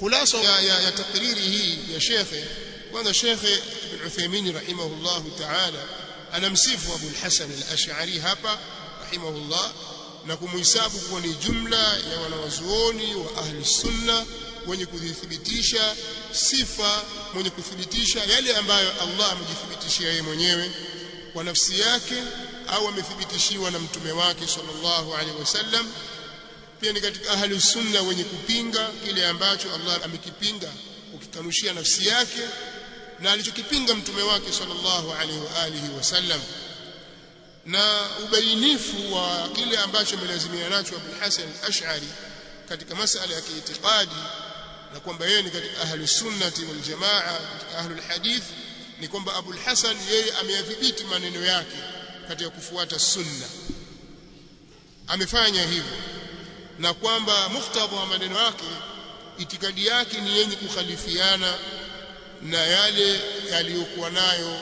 khulasa ya takriri hii ya shekhe. Kwanza Shekhe Ibn Uthaymeen rahimahullah ta'ala anamsifu Abu al-Hasan al-Ash'ari hapa rahimahullah na kumhisabu kuwa ni jumla ya wanawazuoni wa ahli sunna wenye kudhibitisha sifa, mwenye kuthibitisha yale ambayo Allah amejithibitishia yeye mwenyewe kwa nafsi yake au amethibitishiwa na mtume wake sallallahu alaihi wasallam. Pia ni katika ahli sunna wenye kupinga kile ambacho Allah amekipinga, ukikanushia nafsi yake na alichokipinga mtume wake sallallahu alaihi wa alihi wasallam, na ubainifu wa kile ambacho amelazimia nacho Abu Hasan al-Ash'ari katika masala ya kiitikadi, na kwamba yeye ni katika ahli sunnati wal jamaa, katika ahli alhadith, ni kwamba Abu Hasan yeye ameyadhibiti maneno yake katika kufuata sunna, amefanya hivyo, na kwamba muktadha wa maneno yake, itikadi yake ni yenye kukhalifiana na yale yaliyokuwa nayo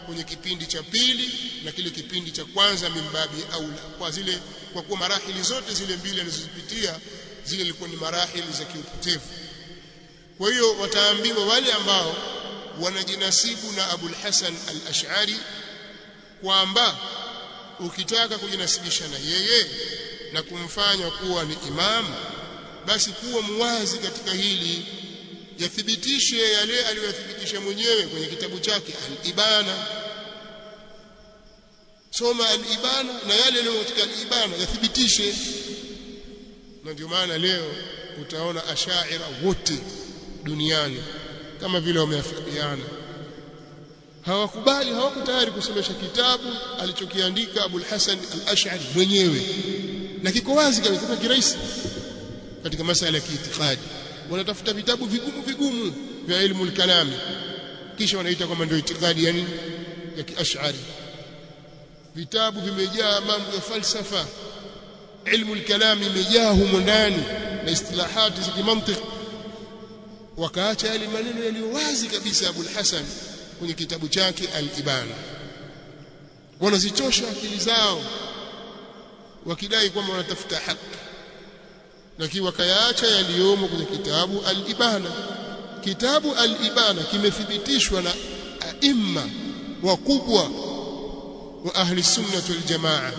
kwenye kipindi cha pili na kile kipindi cha kwanza, mimbabi aula, kwa kuwa marahili zote zile mbili alizozipitia zile zilikuwa ni marahili za kiupotevu. Kwa hiyo wataambiwa wale ambao wanajinasibu na Abu al-Hasan al-Ash'ari kwamba ukitaka kujinasibisha na yeye na kumfanya kuwa ni imamu, basi kuwa muwazi katika hili, yathibitishe yale aliyothibitisha mwenyewe kwenye kitabu chake Al-Ibana. Soma Al-Ibana na yale yaliyo katika Al-Ibana yathibitishe. Na ndio maana leo utaona ashaira wote duniani kama vile wameafikiana, hawakubali, hawako tayari kusomesha kitabu alichokiandika Abu al-Hasan al-Ash'ari mwenyewe, na kiko wazi kabisa kirahisi katika masala ya kiitikadi. Wanatafuta vitabu vigumu vya ilmu al-kalami, kisha wanaita kwamba ndio itikadi yani ya kiash'ari. Vitabu vimejaa mambo ya falsafa, ilmu al-kalami imejaa humo ndani na istilahati za kimantiki, wakaacha yale maneno yaliyo wazi kabisa Abu al-Hasan kwenye kitabu chake Al-Ibana. Wanazichosha akili zao wakidai kwamba wanatafuta haki, lakini wakayaacha yaliyomo kwenye kitabu Al-Ibana. Kitabu Al-Ibana kimethibitishwa na aima wakubwa wa ahli sunnah wal jamaa,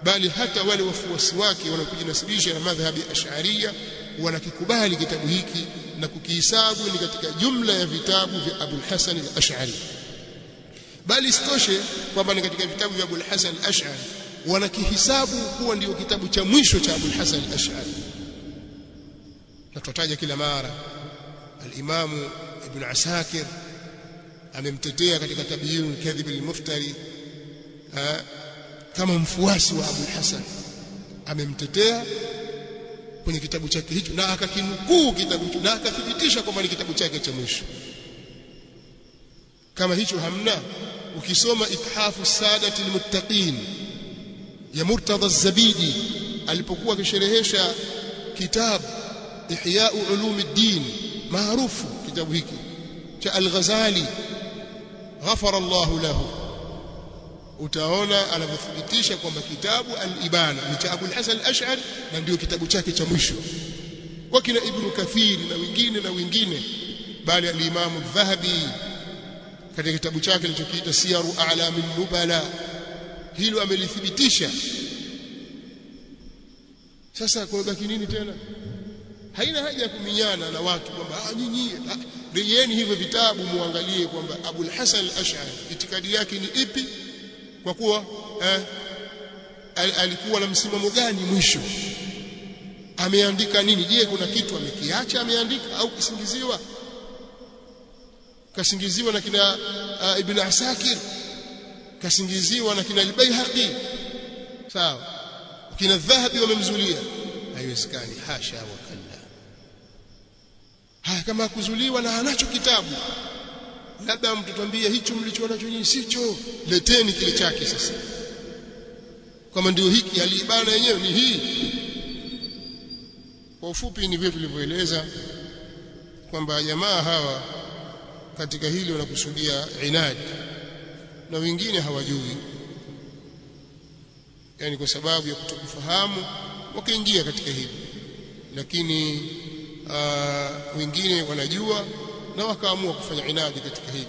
bali hata wale wafuasi wake wanakujinasibisha na madhhabi ash'ariyya wanakikubali kitabu hiki na kukihesabu ni katika jumla ya vitabu vya Abu al-Hasan al-Ash'ari. Bali isitoshe kwamba ni katika vitabu vya Abu al-Hasan al-Ash'ari wanakihesabu kuwa ndio kitabu cha mwisho cha Abu al-Hasan al-Ash'ari. Na tutataja kila mara al-Imam Ibn Asakir amemtetea katika Tabyinul Kadhib al-Muftari kama mfuasi wa Abu al-Hasan, amemtetea kwenye kitabu chake hicho na akakinukuu kitabu hicho na akathibitisha kwamba ni kitabu chake cha mwisho. Kama hicho hamna, ukisoma Ithafu Sadati al-Muttaqin ya Murtada az-Zabidi alipokuwa akisherehesha kitabu Ihya Ulumuddin maarufu, kitabu hiki cha Al-Ghazali ghafara Allahu lahu, utaona anavyothibitisha kwamba kitabu Al-Ibana ni cha Abu al-Hasan al-Ash'ari na ndio kitabu chake cha mwisho. Wakina Ibn Kathir na wengine, bali al-Imam al-Dhahabi katika kitabu chake alichokiita Siyaru A'lamin Nubala hilo amelithibitisha. Sasa kwa baki nini tena? Haina haja ya kuminyana na watu kwamba nyinyi rejeeni hivyo vitabu, muangalie kwamba Abu al-Hasan al-Ash'ari itikadi yake ni ipi, kwa kuwa alikuwa na msimamo gani mwisho, ameandika nini. Je, kuna kitu amekiacha ameandika, au kasingiziwa na kina Ibn Asakir, kasingiziwa na kina al-Baihaqi, sawa, kina Dhahabi wamemzulia? Haiwezekani, hasha wa kalla. Kama kuzuliwa na anacho kitabu, labda mtutambie hicho mlichoona nacho nyinyi sicho, leteni kile chake sasa, kama ndio hiki Al-Ibana yenyewe ni hii. Kwa ufupi ni vile tulivyoeleza kwamba jamaa hawa katika hili wanakusudia inadi na wengine hawajui, yani kwa sababu ya kutokufahamu wakaingia katika hili. Lakini wengine wanajua na wakaamua kufanya inadi katika hili.